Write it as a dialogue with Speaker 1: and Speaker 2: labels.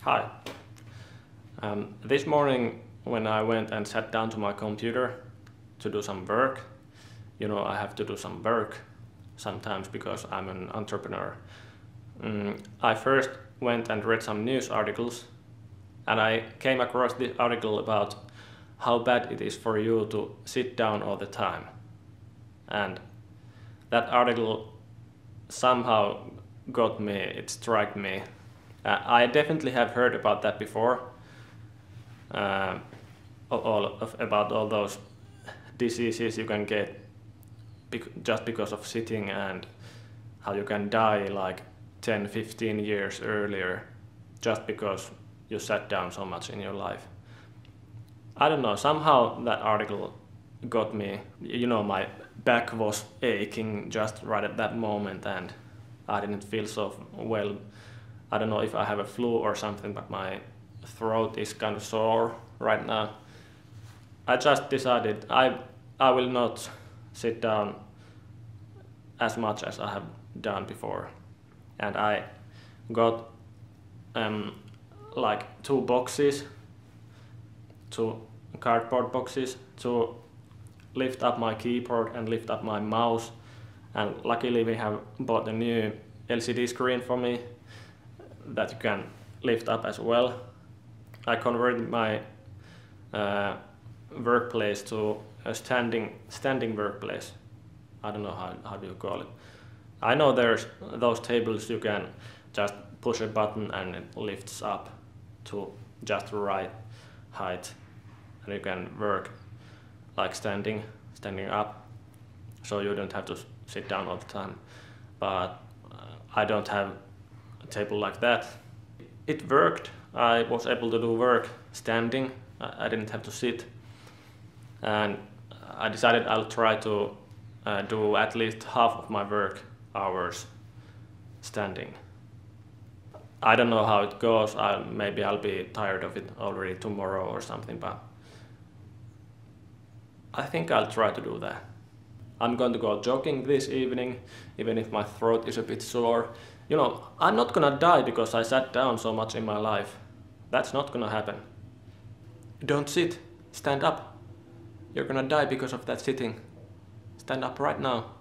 Speaker 1: Hi. This morning when I went and sat down to my computer to do some work, I have to do some work sometimes because I'm an entrepreneur. I first went and read some news articles and I came across this article about how bad it is for you to sit down all the time. And that article somehow got me, it struck me. I definitely have heard about that before, about all those diseases you can get just because of sitting and how you can die like 10-15 years earlier just because you sat down so much in your life. I don't know, somehow that article got me. My back was aching just right at that moment and I didn't feel so well. I don't know if I have a flu or something, but my throat is kind of sore right now. I just decided I will not sit down as much as I have done before. And I got like two cardboard boxes to lift up my keyboard and lift up my mouse. And luckily we have bought a new LCD screen for me that you can lift up as well. I converted my workplace to a standing workplace. I don't know how do you call it. I know there's those tables you can just push a button and it lifts up to just the right height and you can work like standing up, so you don't have to sit down all the time. But I don't have a table like that. It worked. I was able to do work standing. I didn't have to sit. And I decided I'll try to do at least half of my work hours standing. I don't know how it goes. Maybe I'll be tired of it already tomorrow or something, but I think I'll try to do that. I'm going to go jogging this evening, even if my throat is a bit sore. I'm not gonna die because I sat down so much in my life. That's not gonna happen. Don't sit, stand up. You're gonna die because of that sitting. Stand up right now.